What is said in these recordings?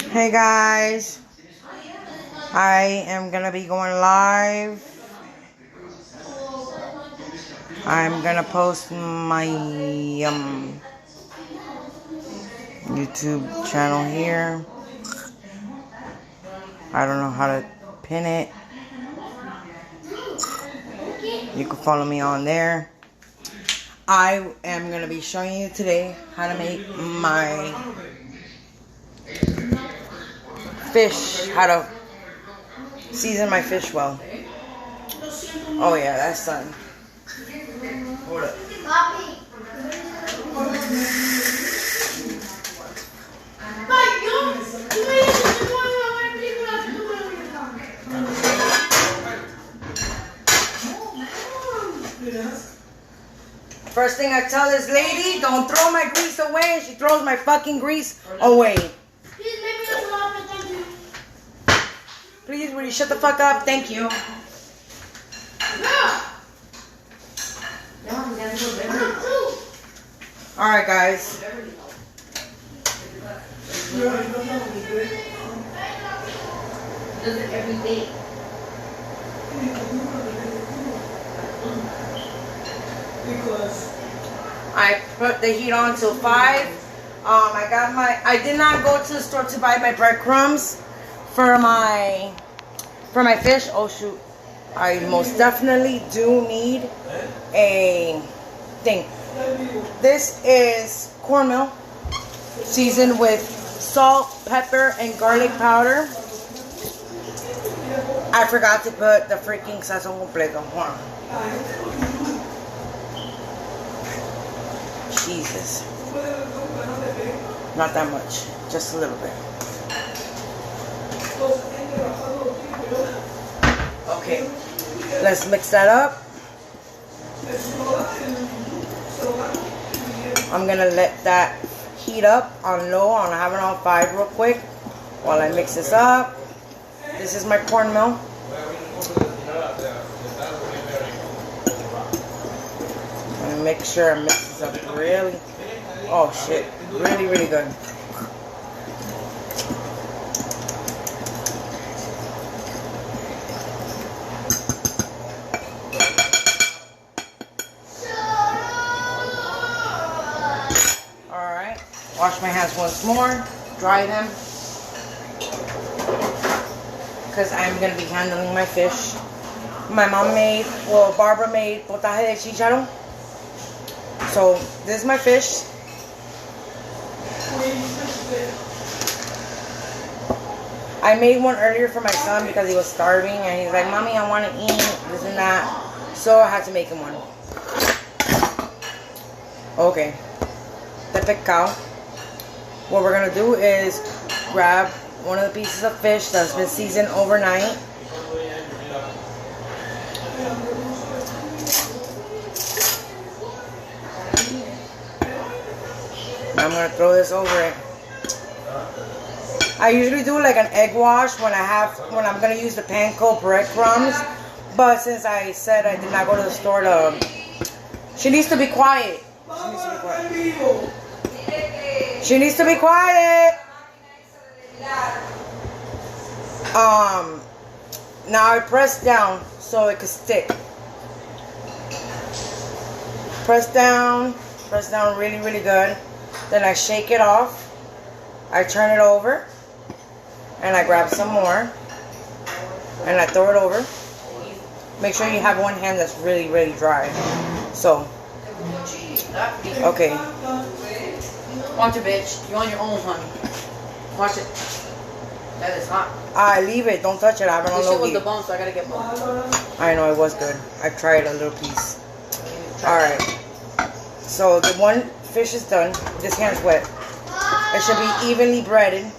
Hey guys, I am gonna be going live. I'm gonna post my YouTube channel here. I don't know how to pin it. You can follow me on there. I am gonna be showing you today how to make my fish, how to season my fish well. Oh yeah, that's done. Hold up. First thing I tell this lady, don't throw my grease away, and she throws my fucking grease away. Please, will you shut the fuck up? Thank you. Alright, guys. Does it every day. I put the heat on till 5. I did not go to the store to buy my breadcrumbs for my fish. Oh shoot. I most definitely do need a thing. This is cornmeal seasoned with salt, pepper, and garlic powder. I forgot to put the freaking sazon completo. Jesus. Not that much. Just a little bit. Okay. Let's mix that up. I'm going to let that heat up on low. I'm going to have it on 5 real quick while I mix this up. This is my cornmeal. And make sure I mix this up really. Oh shit. Really, really good. Alright. Wash my hands once more. Dry them. Because I'm going to be handling my fish. My mom made, well, Barbara made potaje de chicharrón. So, this is my fish. I made one earlier for my son because he was starving. And he's like, Mommy, I want to eat this and that. So, I had to make him one. Okay. The pescado. What we're going to do is grab one of the pieces of fish that's been seasoned overnight. I'm gonna throw this over it. I usually do like an egg wash when I'm gonna use the panko breadcrumbs, but since I said I did not go to the store to, she needs to be quiet. She needs to be quiet. Now I press down so it could stick. Press down really, really good. Then I shake it off. I turn it over. And I grab some more. And I throw it over. Make sure you have one hand that's really, really dry. So. Okay. Watch it, bitch. You're on your own, honey. Watch it. That is hot. I leave it. Don't touch it. I have it on low heat. This shit was the bone, so I gotta get more. I know, it was good. I tried a little piece. Alright. So the one fish is done. This hand's wet. It should be evenly breaded.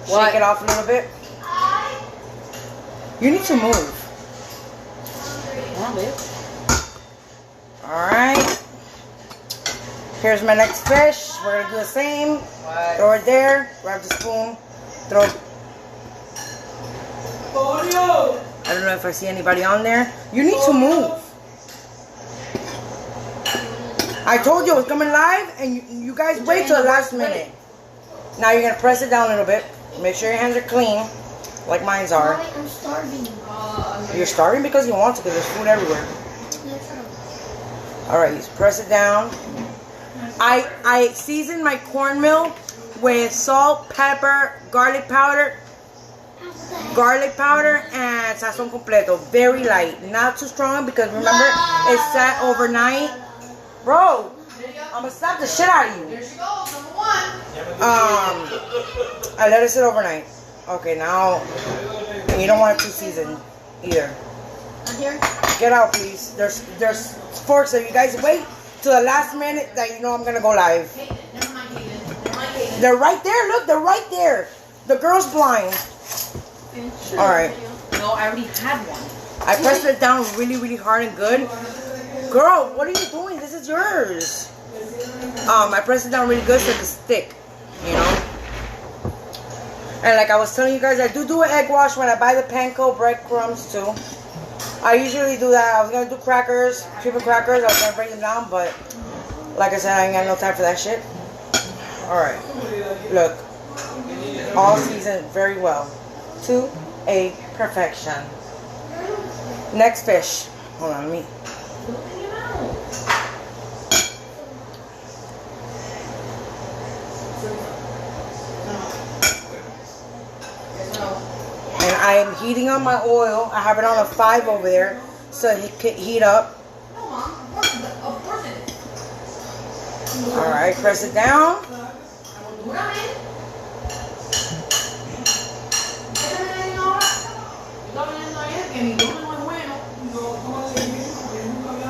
Shake it off a little bit. You need to move. Alright. Here's my next fish. We're going to do the same. Throw it there. Grab the spoon. Throw it. I don't know if I see anybody on there. You need to move. I told you it was coming live, and you guys wait till the last minute. Now you're going to press it down a little bit. Make sure your hands are clean, like mine are. Mommy, I'm starving. You're starving because you want to, because there's food everywhere. All right, you press it down. I season my cornmeal with salt, pepper, garlic powder, and sazon completo. Very light, not too strong because remember it's set overnight. Bro, I'm gonna slap the shit out of you. There she goes, number one. I let it sit overnight. Okay, now you don't want it too seasoned either. Here? Get out, please. There's forks. So you guys wait till the last minute that you know I'm gonna go live. Never mind, Hayden. They're right there. Look, they're right there. The girl's blind. All right. No, I already had one. I pressed it down really, really hard and good. Girl, what are you doing? This is yours. I pressed it down really good so it can stick. You know. And like I was telling you guys, I do an egg wash when I buy the panko breadcrumbs too. I usually do that. I was gonna do crackers, triple crackers. I was gonna break them down, but like I said, I ain't got no time for that shit. All right, look, all seasoned very well to a perfection. Next fish. Hold on, let me. And I am heating up my oil. I have it on a 5 over there, so it can heat up. No, Mom, of course it is. All right, press it down.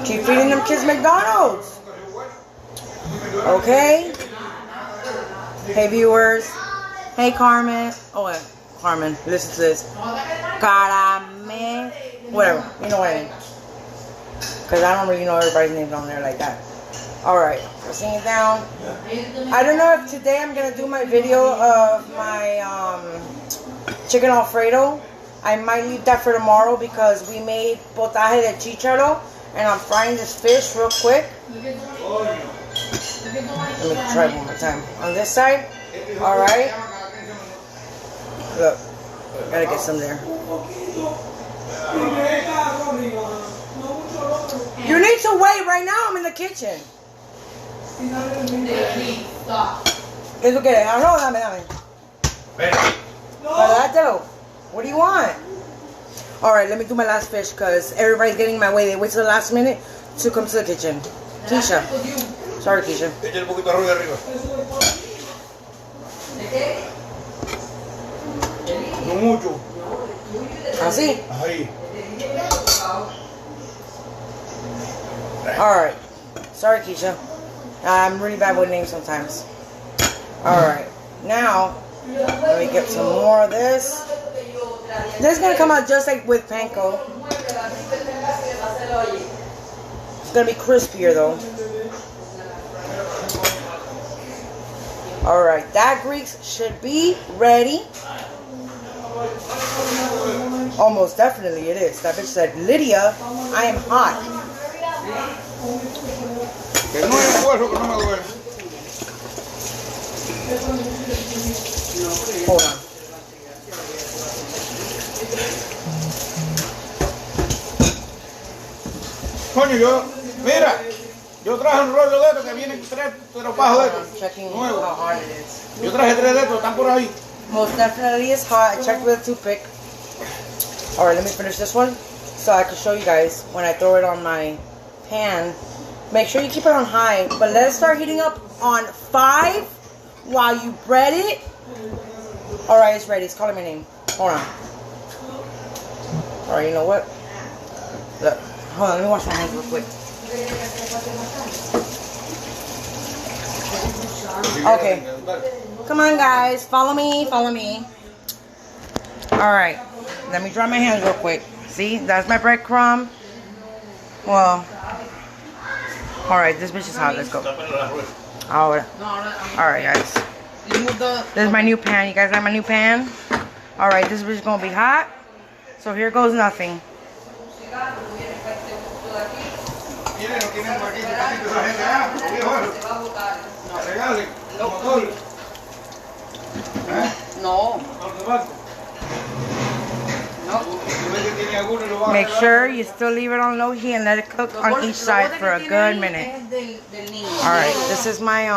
Keep feeding them kids McDonald's. Okay. Hey viewers. Hey Carmen. Oh wait, Carmen, listen to this. Carame. Whatever. You know what I mean. Because I don't really know everybody's names on there like that. Alright, pressing it down. I don't know if today I'm going to do my video of my chicken Alfredo. I might leave that for tomorrow because we made potaje de chicharo. And I'm frying this fish real quick. Let me try it one more time. On this side. Alright. Look. Gotta get some there. You need to wait right now. I'm in the kitchen. Es okay. I know, dame. Dátelo. What do you want? Alright, let me do my last fish because everybody's getting in my way. They wait till the last minute to come to the kitchen. Keisha. Sorry, Keisha. No mucho. Así? Ahí. Alright. Sorry, Keisha. I'm really bad with names sometimes. Alright. Now, let me get some more of this. This is going to come out just like with panko. It's going to be crispier though. Alright, that grease should be ready. Almost definitely it is. That bitch said, Lydia, I am hot. Hold on. Coño, mira, yo traje un rollo de estos que vienen 3 tropajos de estos. Checking Nuevos. how hot it is. Yo traje 3 de estos, están por ahí. Most definitely is hot. I checked with a toothpick. Alright, let me finish this one so I can show you guys when I throw it on my pan. Make sure you keep it on high, but let it start heating up on 5 while you bread it. Alright, it's ready. It's calling my name. Hold on. Alright, you know what? Look. Hold on, let me wash my hands real quick. Okay. Come on, guys. Follow me. Follow me. Alright. Let me dry my hands real quick. See? That's my breadcrumb. Well. Alright, this bitch is hot. Let's go. Alright, guys. This is my new pan. You guys like my new pan? Alright, this bitch is going to be hot. So here goes nothing. No. Make sure you still leave it on low heat and let it cook on each side for a good minute. Alright, this is my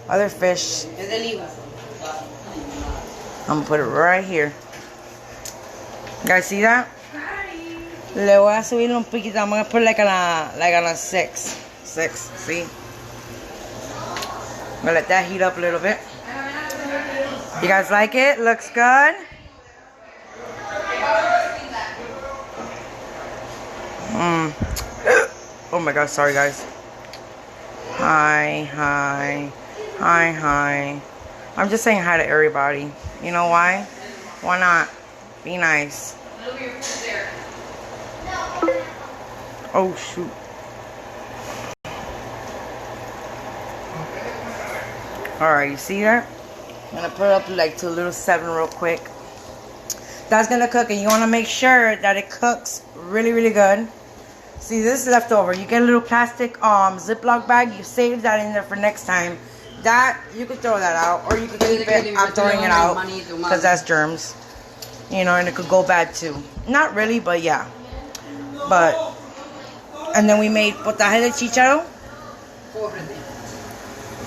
other fish. I'm gonna put it right here. You guys see that? Le voy a subir un poquito. I'm gonna put it like on a 6. 6, see? I'm gonna let that heat up a little bit. You guys like it? Looks good? Oh my god, sorry guys. Hi. I'm just saying hi to everybody. You know why? Why not? Be nice. Oh shoot. Alright, you see that? I'm gonna put it up like to a little 7 real quick. That's gonna cook, and you wanna make sure that it cooks really, really good. See, this is leftover. You get a little plastic Ziploc bag. You save that in there for next time. That, you could throw that out, or you could keep it. I'm throwing it out because that's germs. You know, and it could go bad too. Not really, but yeah. But, and then we made potaje de chicharo.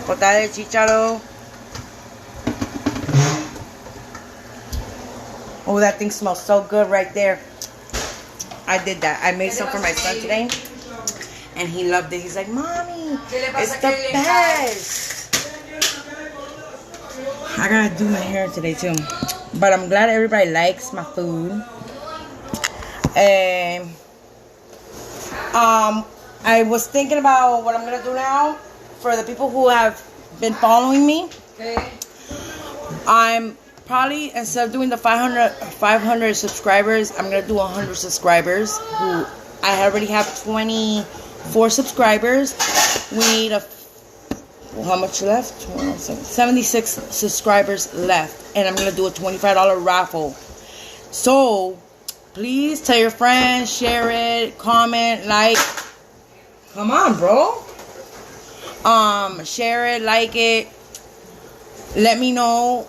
Potaje de chicharo. Oh, that thing smells so good right there. I did that. I made some for my son today, and he loved it. He's like, Mommy, it's the best. I gotta do my hair today too. But I'm glad everybody likes my food. And I was thinking about what I'm gonna do now for the people who have been following me. I'm probably, instead of doing the 500 subscribers, I'm gonna do 100 subscribers. Who I already have 24 subscribers. We need how much left? 76 subscribers left, and I'm gonna do a $25 raffle. So please tell your friends, share it, comment, like. Come on, bro. Share it, like it. Let me know.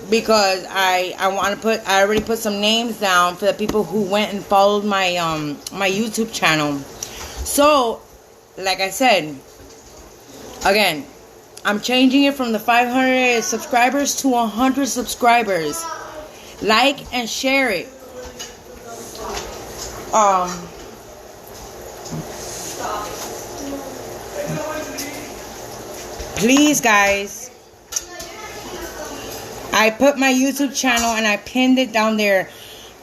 Because I want to put, I already put some names down for the people who went and followed my my YouTube channel. So, like I said, again, I'm changing it from the 500 subscribers to 100 subscribers. Like and share it. Please, guys. I put my YouTube channel and I pinned it down there.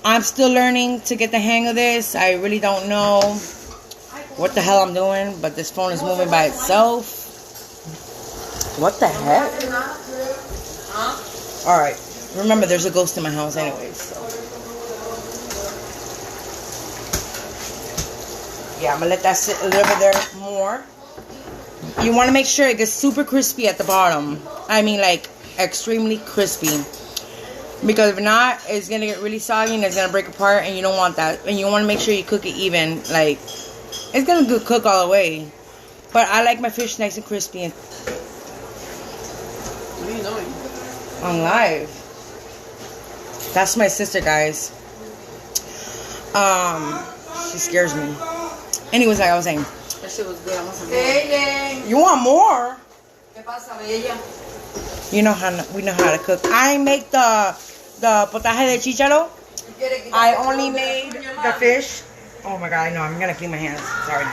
I'm still learning to get the hang of this. I really don't know what the hell I'm doing, but this phone is moving by itself. What the heck? Alright. Remember, there's a ghost in my house anyways. So. Yeah, I'm going to let that sit a little bit there more. You want to make sure it gets super crispy at the bottom. I mean, like, extremely crispy, because if not, it's gonna get really soggy and it's gonna break apart, and you don't want that. And you want to make sure you cook it even. Like, it's gonna cook all the way, but I like my fish nice and crispy. And what are you doing? On live. That's my sister, guys. She scares me. Anyways, like I was saying, That shit was good. I want some more. you want more? ¿Qué pasa, bella? We know how to cook. I make the potaje de chicharo. I only made the fish. Oh my god, I know. I'm gonna clean my hands. Sorry.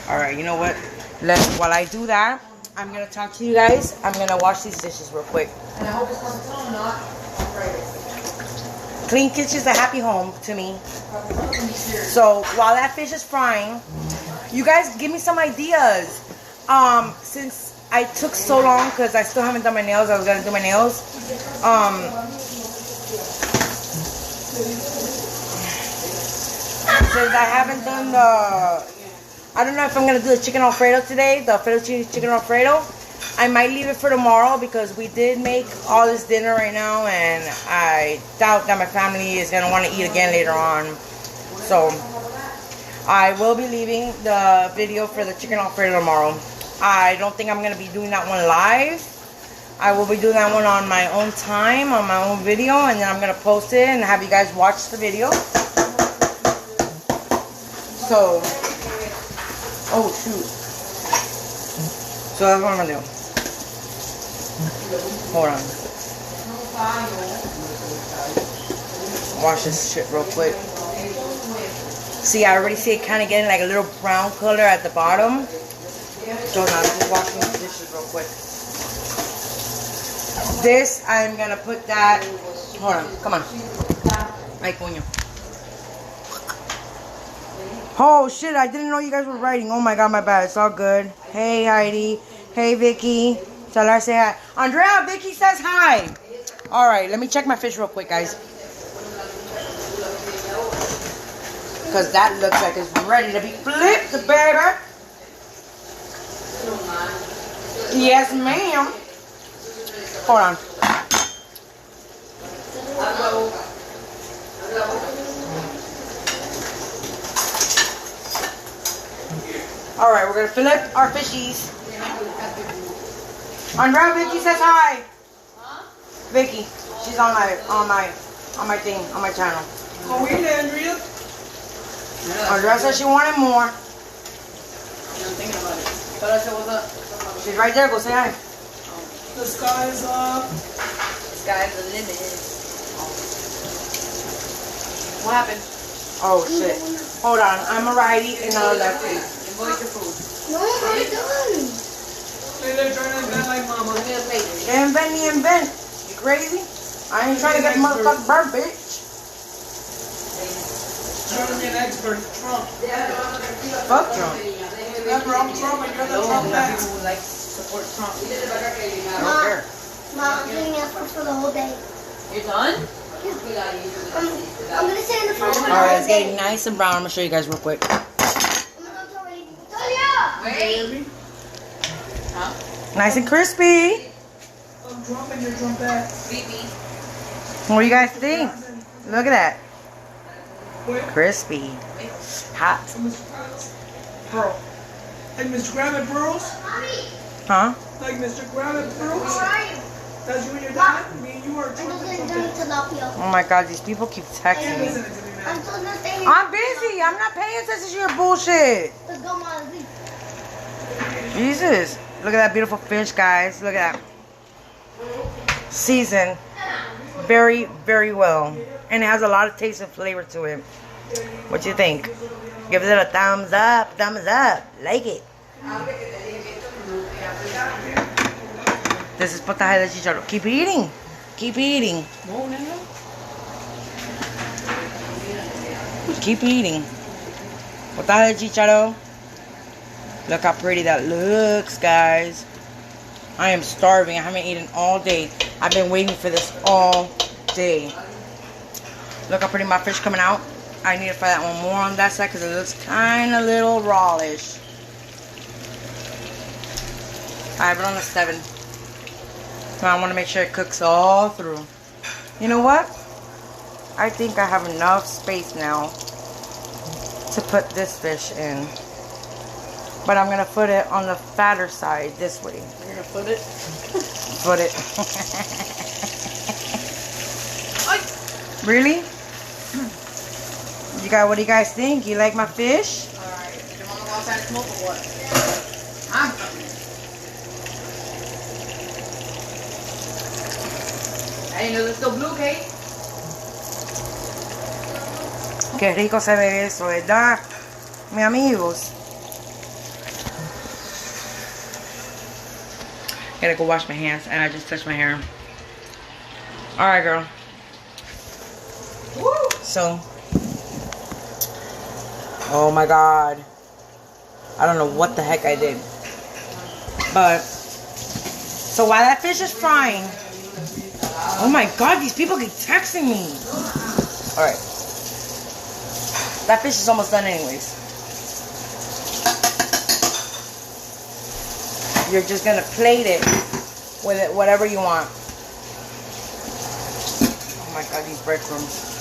All right, you know what? While I do that, I'm gonna talk to you guys. I'm gonna wash these dishes real quick. And I hope it's not Clean kitchen's a happy home to me. So while that fish is frying, you guys give me some ideas. Since I took so long, because I still haven't done my nails, I was gonna do my nails. Since I haven't done I don't know if I'm gonna do the chicken Alfredo today, the fettuccine chicken Alfredo. I might leave it for tomorrow because we did make all this dinner right now, and I doubt that my family is gonna want to eat again later on. So I will be leaving the video for the chicken Alfredo tomorrow. I don't think I'm going to be doing that one live. I will be doing that one on my own time, on my own video, and then I'm gonna post it and have you guys watch the video. So, oh shoot. So that's what I'm gonna do. Hold on. Wash this shit real quick. See, I already see it kind of getting like a little brown color at the bottom. So now I'm just washing the dishes real quick. This, I'm gonna put that. Hold on, come on. Ay, coño. Oh shit, I didn't know you guys were writing. Oh my god, my bad. It's all good. Hey Heidi. Hey Vicky. Tell her I say hi. Andrea, Vicky says hi. Alright, let me check my fish real quick, guys. Because that looks like it's ready to be flipped, baby. Yes, ma'am. Hold on. Alright, we're gonna fillet our fishies. Andrea, Vicky says hi. Vicky, she's on my thing, on my channel. Oh, really, Andrea? Andrea said she wanted more. I'm thinking about it. Tell her I said what's up. She's right there. Go say hi. The sky is up. The sky's the limit. What happened? Oh shit. Hold on. I'm a righty and a lefty. Enjoy your food. No, I'm already done. They're trying to invent like mama. Give me a plate. Invent. You crazy? I ain't trying to get motherfucking burnt, bitch. Trying to be an expert. Trump. Fuck Trump. Remember, I'm Trump and you're the Trump guy. People like support Trump. I don't care. Mom, I'm doing effort for the whole day. You're done? I'm gonna sit in the front for the Alright, whole it's day. getting nice and brown. I'm gonna show you guys real quick. Wait. Huh? Nice and crispy. I'm Trump and you're Trump back. Baby. What do you guys think? Look at that. Crispy. Hot. Bro. Like Mr. Grabbit Burrows? Huh? Like Mr. Grabbit Burrows? How are you? That's you and your dad? Me and you are I'm Trump just and gonna Trump. do tilapia. Oh my god, these people keep texting me. Listen to me, I'm man. still gonna stay here. I'm busy. I'm not paying attention to your bullshit. Let's go, Mom. Jesus. Look at that beautiful fish, guys. Look at that. Seasoned very, very well. And it has a lot of taste and flavor to it. What do you think? Give it a thumbs up. Thumbs up. Like it. This is potaje de chicharrón. Keep eating. Keep eating. Keep eating. Potaje de chicharrón. Look how pretty that looks, guys. I am starving. I haven't eaten all day. I've been waiting for this all day. Look how pretty my fish coming out. I need to fry that one more on that side because it looks kind of little rawish. I have it on a 7. So I want to make sure it cooks all through. You know what? I think I have enough space now to put this fish in. But I'm going to put it on the fatter side this way. You're gonna put it? Put it. Really? What do you guys think? You like my fish? Alright. You wanna go outside and smoke or what? I'm coming. I didn't know there's still blue, Kate. Qué rico se ve eso, ¿verdad? Mis amigos. Gotta go wash my hands and I just touched my hair. Alright, girl. Woo! So, oh my god. I don't know what the heck I did. But, so while that fish is frying, oh my god, these people keep texting me. Alright. That fish is almost done anyways. You're just gonna plate it with it, whatever you want. Oh my god, these breadcrumbs.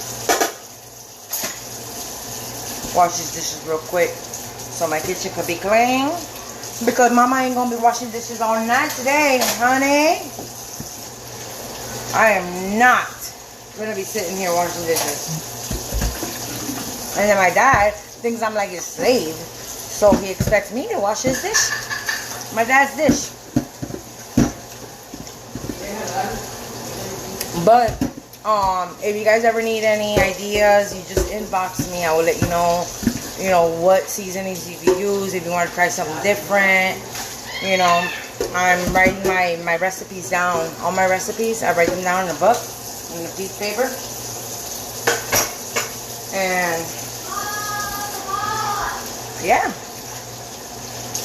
Wash these dishes real quick so my kitchen could be clean. Because mama ain't gonna be washing dishes all night today, honey. I am not gonna be sitting here washing dishes. And then my dad thinks I'm like his slave, so he expects me to wash his dish. My dad's dish. But if you guys ever need any ideas, you just inbox me. I will let you know what seasonings you can use if you want to try something different. I'm writing my recipes down. All my recipes, I write them down in a book, in a piece of paper. And yeah,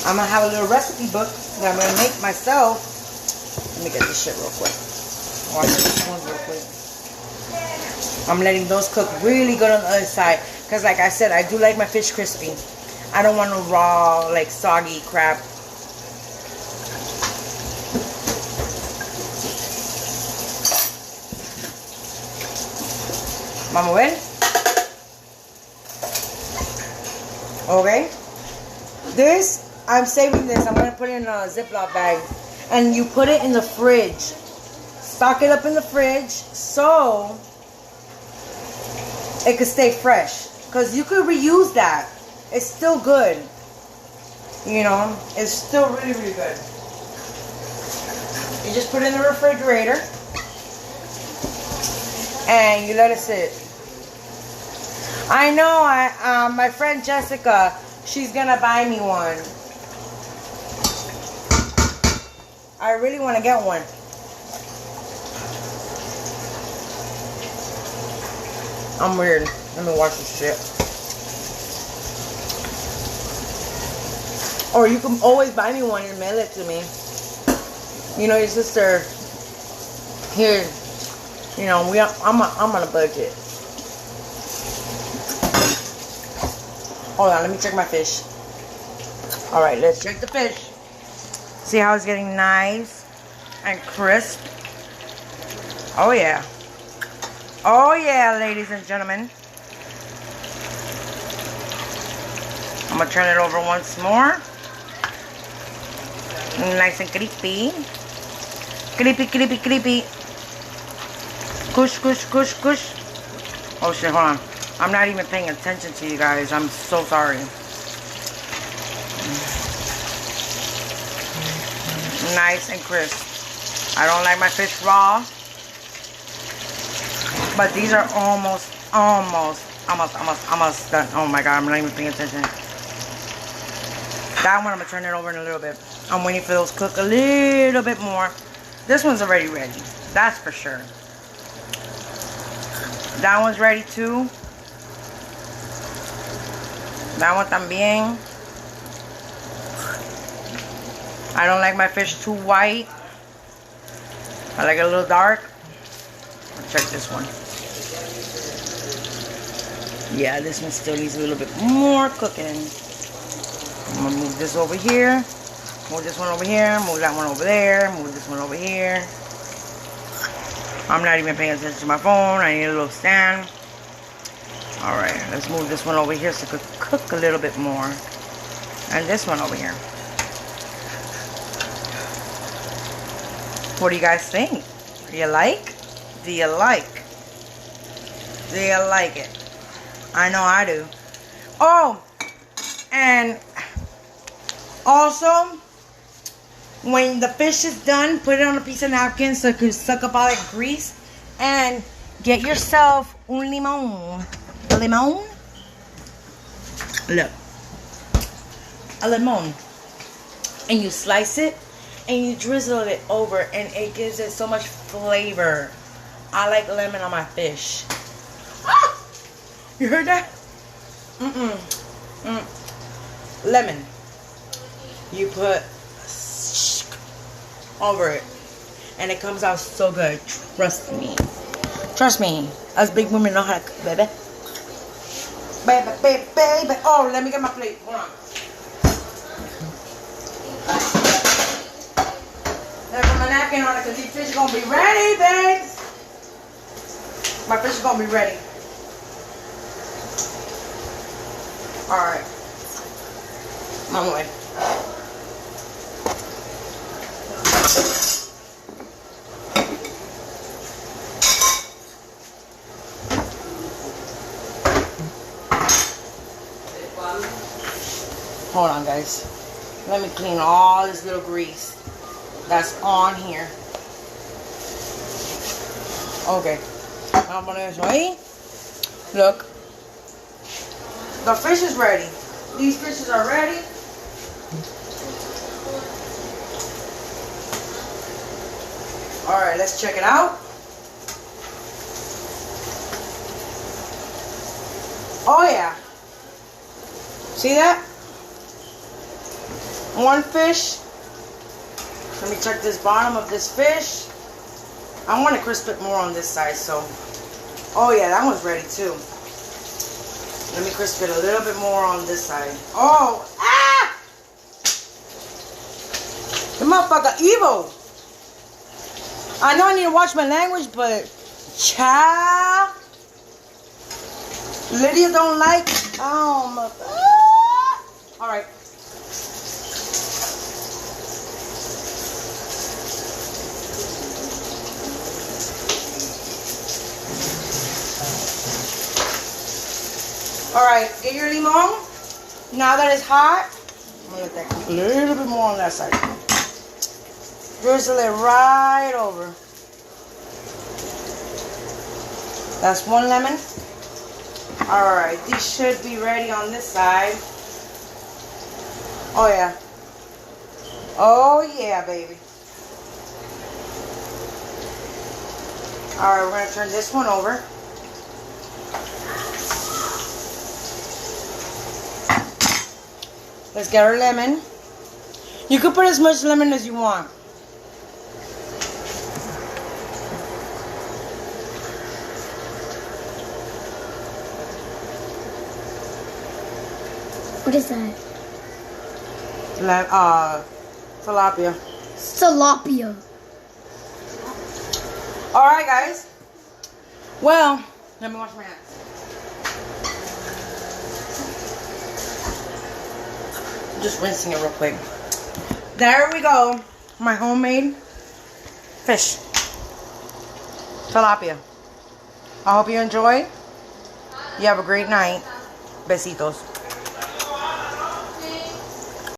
I'm gonna have a little recipe book that I'm gonna make myself. Let me get this shit real quick. Watch this one real quick. I'm letting those cook really good on the other side, because like I said, I do like my fish crispy. I don't want no raw, like soggy crap. Vamos a ver. Okay. This, I'm saving this. I'm going to put it in a Ziploc bag. And you put it in the fridge. Stock it up in the fridge so it could stay fresh. Because you could reuse that. It's still good. It's still really, really good. You just put it in the refrigerator. And you let it sit. I know, my friend Jessica, she's gonna buy me one. I really want to get one. I'm weird. Let me watch this shit. Or you can always buy me one and mail it to me. Your sister here. I'm on a budget. Hold on, let me check my fish. Alright, let's check the fish. See how it's getting nice and crisp? Oh yeah. Oh yeah, ladies and gentlemen. I'm gonna turn it over once more. Nice and crispy. Creepy, creepy, creepy. Kush, kush, kush, kush. Oh shit, hold on. I'm not even paying attention to you guys. I'm so sorry. Nice and crisp. I don't like my fish raw. But these are almost done. Oh my god, I'm not even paying attention. That one, I'm going to turn it over in a little bit. I'm waiting for those to cook a little bit more. This one's already ready. That's for sure. That one's ready too. That one también. I don't like my fish too white. I like it a little dark. Let's check this one. Yeah, this one still needs a little bit more cooking. I'm gonna move this over here. Move this one over here. Move that one over there. Move this one over here. I'm not even paying attention to my phone. I need a little stand. Alright, let's move this one over here so it could cook a little bit more. And this one over here. What do you guys think? Do you like? Do you like? Do you like it? I know I do. Oh, and also, when the fish is done, put it on a piece of napkin so it can suck up all that grease. And get yourself un limon. A limon? Look. A limon. And you slice it and you drizzle it over and it gives it so much flavor. I like lemon on my fish. Ah! You heard that? Lemon. You put over it and it comes out so good. Trust me. Trust me. Us big women know how to cook, baby. Baby, baby, baby. Oh, let me get my plate. Hold on. There's my napkin on it because these fish are going to be ready, babes. My fish is going to be ready. Alright. On the way. Hold on, guys. Let me clean all this little grease that's on here. Okay. Vamos a poner eso ahí. Look. The fish is ready. These fishes are ready. Alright, let's check it out. Oh yeah. See that? One fish. Let me check this bottom of this fish. I want to crisp it more on this side, so. Oh yeah, that one's ready too. Let me crisp it a little bit more on this side. Oh, ah! The motherfucker evil. I know I need to watch my language, but child, Lydia don't like. Oh my. Ah! All right. All right, get your limon. Now that it's hot, I'm gonna let that cook a little bit more on that side. Drizzle it right over. That's one lemon. All right, these should be ready on this side. Oh yeah. Oh yeah, baby. All right, we're gonna turn this one over. Let's get our lemon. You can put as much lemon as you want. What is that? Tilapia. Tilapia. Alright, guys. Well, let me wash my hands. Just rinsing it real quick. There we go. My homemade fish. Tilapia. I hope you enjoyed. You have a great night. Besitos.